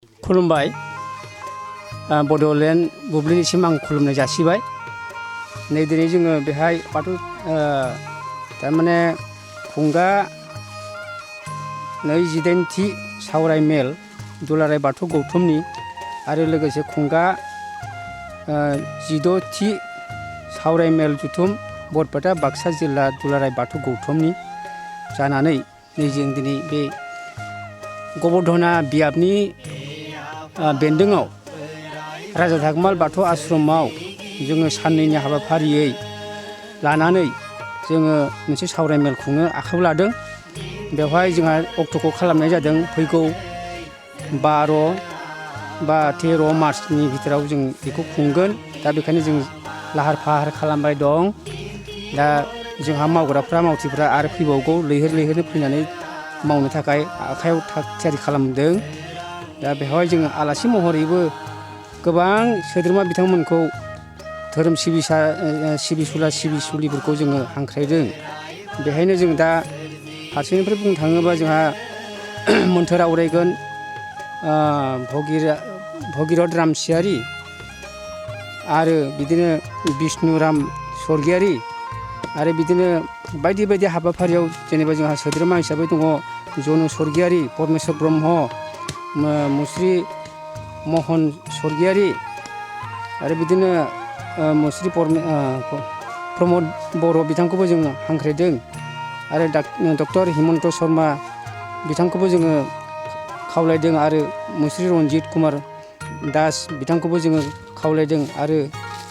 खुलुमबाय बड'लेण्ड बुब्लिनिसिम आं खुलुमनाय जासिबाय। नै दिनै जोङो बेहाय बाथौ थारमाने खुंगा 28थि सावराय मेल दुलाराय बाथौ गौथुमनि आरो लोगोसे खुंगा 16थि सावराय मेल जुथुम बरपेटा बाक्सा जिल्ला दुलाराय बाथौ गौथुमनि जानानै नै जों दिनै बे गबर्धना बियाबनि बेन्दोङाव राजा धागमाल बाथौ आश्रमाव जोङो साननैनि हाबाफारियै लानानै जोङो मोनसे सावराय मेल खुंनो आखायाव लादों। बेवहाय जोंहा अक्ट'खौ खालामनाय जादों फैगौ 12 बा 13 मार्चनि भितोराव जों बेखौ खुंगोन। दा बेखायनो जों लाहार फाहार खालामबाय दं। दा जोंहा मावग्राफ्रा मावथिफ्रा आरो फैबावगौ लैहोर लैहोरनो फैनानै मावनो थाखाय आखायाव थाग थियारि खालामदों। दा बेवहाय जोङो आलासि महरैबो गोबां सोद्रोमा बिथांमोनखौ धोरोम सिबिसुला सिबिसुलिफोरखौ जोङो हांख्रायदों। बेहायनो जों दा फारसेनिफ्राय बुंनो थाङोबा जोंहा मोन्थोर आवरायगोन भगिरथ रामसियारि आरो बिदिनो बिष्णुराम स्वर्गियारि आरो बिदिनो बायदि बायदि हाबाफारियाव जेनेबा जोंहा सोद्रोमा हिसाबै दङ जनु स्वर्गियारि, परमेश्वर ब्रह्म, मुस्रि महन स्वर्गियारि आरो बिदिनो मुस्रि प्रमद बर' बिथांखौबो जोङो हांख्रायदों आरो डक्टर हिमन्त शर्मा बिथांखौबो जोङो खावलायदों आरो मुस्रि रन्जित कुमार दास बिथांखौबो जोङो खावलायदों आरो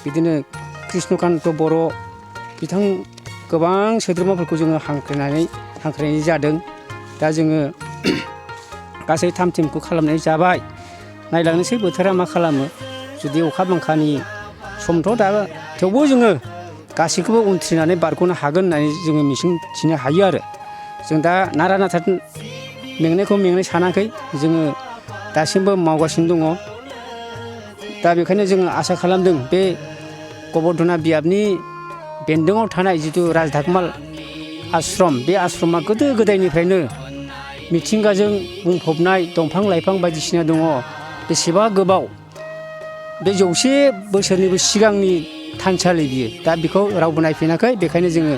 बिदिनो कृष्णकान्त बर' बिथां गोबां सोद्रोमाफोरखौ जोङो हांख्रायनाय जादों। दा जोङो गासै 3 टिमखौ खालामनाय जाबाय। नायलांनोसै बोथोरा मा खालामो। जुदि अखा बांखानि समथ' दा थेवबो जोङो गासैखौबो उनथ्रिनानै बारग'नो हागोन होननानै जोङो मिजिं थिनो हायो आरो जों दा नारा नाथा मेंनायखौ मेंनाय सानाखै। जोङो दासिमबो मावगासिनो दङ। दा बेखायनो जोङो आसा खालामदों बे गबर्धना बियाबनि बेन्दोङाव थानाय जिथु राजा धागमाल आश्रम, बे आश्रमा गोदो गोदायनिफ्रायनो मिथिंगाजों बुंफबनाय दंफां लाइफां बायदिसिना दङ। बेसेबा गोबाव बे 100 बोसोरनिबो सिगांनि थानसालि बियो। दा बेखौ रावबो नायफिनाखै। बेखायनो जोङो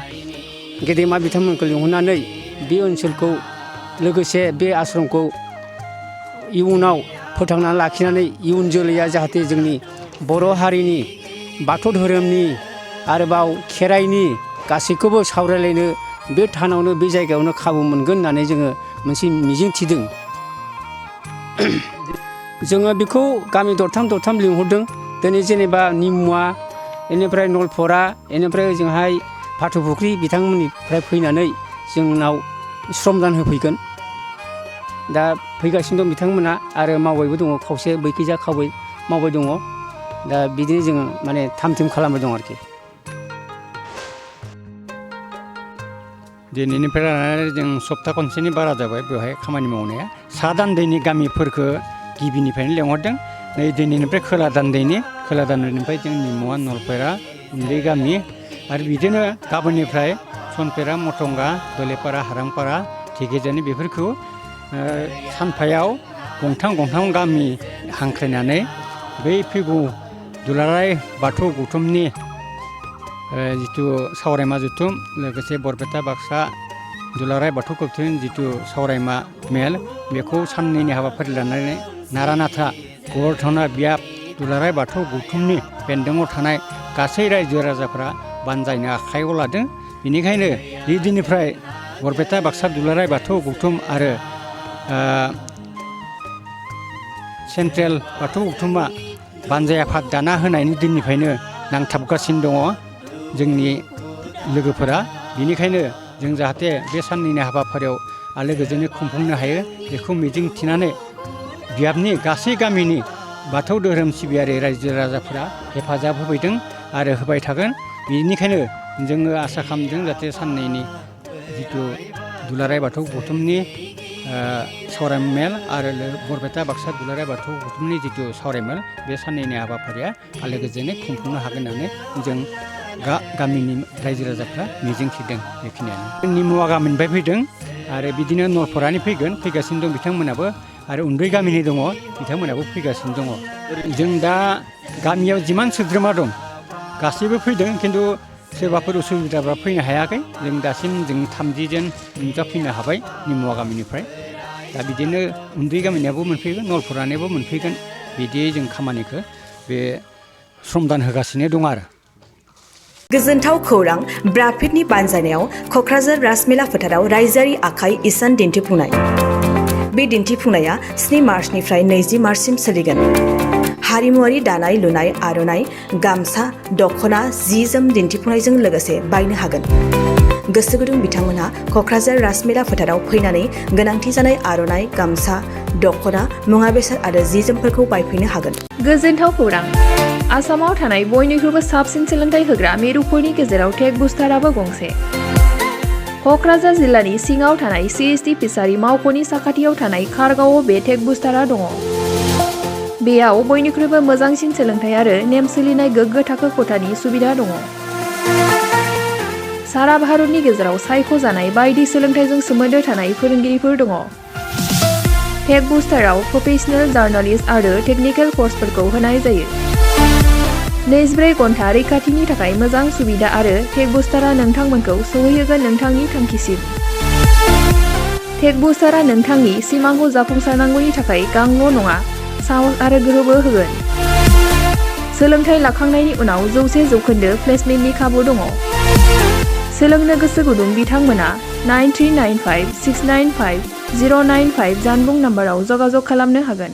गेदेमा बिथांमोनखौ लिंहरनानै बे ओनसोलखौ लोगोसे बे आश्रमखौ इयुनाव फोथांनानै लाखिनानै इयुन जोलैया जाहाथे जोंनि बर' हारिनि बाथौ धोरोमनि आरोबाव खेराइनि गासैखौबो सावरायलायनो बे थानावनो बे जायगायावनो खाबु मोनगोन होननानै जोङो मोनसे मिजिं थिदों। जोङो बेखौ गामि दरथाम लिंहरदों। दिनै जेनेबा निमुवा, बेनिफ्राय नलफरा, बेनिफ्राय ओजोंहाय फाथौफुख्रि बिथांमोननिफ्राय फैनानै जोंनाव श्रमदान होफैगोन। दा फैगासिनो दं बिथांमोना आरो मावबायबो दङ, खावसे बैखैजा खावै मावबाय दङ। दा बिदिनो जोङो माने 3 टिम खालामबाय दं आरोखि। दिनैनिफ्राय लानानै जों सप्ता खनसेनि बारा जाबाय बेवहाय खामानि मावनाया। सा दान्दैनि गामिफोरखौ गिबिनिफ्रायनो लेंहरदों। नै दिनैनिफ्राय खोला दान्दैनिफ्राय जों निमुवा, नलफेरा, उन्दै गामि आरो बिदिनो गाबोननिफ्राय सनपेरा, मटंगा, दलेपारा, हारांपारा, धेकिजानि बेफोरखौ सानफायाव गंथाम गामि हांख्रायनानै बै फैगौ दुलाराय बाथौ गौथुमनि जिथु सावरायमा जुथुम लोगोसे बरपेटा बाक्सा दुलाराय बाथौ गौथुमनि जिथु सावरायमा मेल, बेखौ साननैनि हाबाफारि लानानै नारा नाथा गबर्धना बियाब दुलाराय बाथौ गौथुमनि बेन्दोङाव थानाय गासै रायजो राजाफ्रा बानजायनो आखायाव लादों। बेनिखायनो बे दिननिफ्राय बरपेटा बाक्सा दुलाराय बाथौ गौथुम आरो सेन्ट्रेल बाथौ गौथुमा बानजाय आफाद दाना होनायनि दिननिफ्रायनो नांथाबगासिनो दङ जोंनि लोगोफोरा। बेनिखायनो जों जाहाथे बे साननैनि हाबाफारियाव आलो गोजोनै खुंफुंनो हायो बेखौ मिजिं थिनानै बियाबनि गासै गामिनि बाथौ धोरोम सिबियारि रायजो राजाफोरा हेफाजाब होफैदों आरो होबाय थागोन। बेनिखायनो जोङो आसा खालामदों जाहाथे साननैनि जिथु दुलाराय बाथौ गौथुमनि सावराय मेल आरो बरपेटा बाक्सा दुलाराय बाथौ गौथुमनि जिथु सावराय मेल, बे साननैनि हाबाफारिया आलो गोजोनै खुंफुंनो हागोन होननानै जों गामिनि रायजो राजाफ्रा मिजिंथिदों। बेखिनियानो निमुवा गामिनिफ्राय फैदों आरो बिदिनो नलफरानि फैगासिनो दं बिथांमोनाबो आरो उन्दै गामिनि दङ बिथांमोनाबो फैगासिनो दङ जों दा गामियाव जिमान सोद्रोमा दं गासैबो फैदों खिन्थु सोरबाफोर उसुबिदाफ्रा फैनो हायाखै जों दासिम जों 30 जन नुजाफैनो हाबाय निमुवा गामिनिफ्राय दा बिदिनो उन्दै गामिनियाबो मोनफैगोन नलफरानियाबो मोनफैगोन बिदियै जों खामानिखौ बे समदान होगासिनो दं आरो गोजोनथाव खौरां ब्राफिडनि बानजायनायाव क'क्राझार राजमेला फोथाराव रायजोआरि आखाइ इसान दिन्थिफुंनाय बे दिन्थिफुंनाया 7 मार्चनिफ्राय 20 मार्चसिम सोलिगोन हारिमुआरि दानाय लुनाय आर'नाइ गामसा दख'ना जि जोम दिन्थिफुंनायजों लोगोसे बायनो हागोन गोसो गुदुं बिथांमोनहा क'क्राझार राजमेला फोथाराव फैनानै गोनांथि जानाय आर'नाइ गामसा दख'ना मुवा बेसाद आरो जि जोमफोरखौ बायफैनो हागोन गोजोनथाव खौरां आसामाव थानाय बयनिख्रुइबो साबसिन सोलोंथाइ होग्रा मिरुफोरनि गेजेराव टेक बुस्टाराबो गंसे क'क्राझार जिल्लानि सिङाव थानाय CST फिसारि मावख'नि साखाथियाव थानाय खारगावआव बे टेक बुस्टारा दङ बेयाव बयनिख्रुइबो मोजांसिन सोलोंथाइ आरो नेम सोलिनाय गोग्गो थाखो खथानि सुबिदा दङ सारा भारतनि गेजेराव सायख'जानाय बायदि सोलोंथाइजों सोमोन्दो थानाय फोरोंगिरिफोर दङ टेक बुस्टाराव प्रफेशनेल जार्नालिस्ट आरो टेकनिकेल कर्सफोरखौ होनाय जायो 24 घन्टा रैखाथिनि थाखाय मोजां सुबिदा आरो टेक बुस्टारा नोंथांमोनखौ सौहैहोगोन नोंथांनि थांखिसिम टेक बुस्टारा नोंथांनि सिमांखौ जाफुंसारनांगौनि थाखाय गांल' नङा साहस आरो गोहोबो होगोन सोलोंथाइ लाखांनायनि उनाव 100% प्लेसमेन्टनि खाबु दङ सोलोंनो गोसो गुदुं बिथांमोना 9395695095 जानबुं नाम्बाराव जगाजग खालामनो हागोन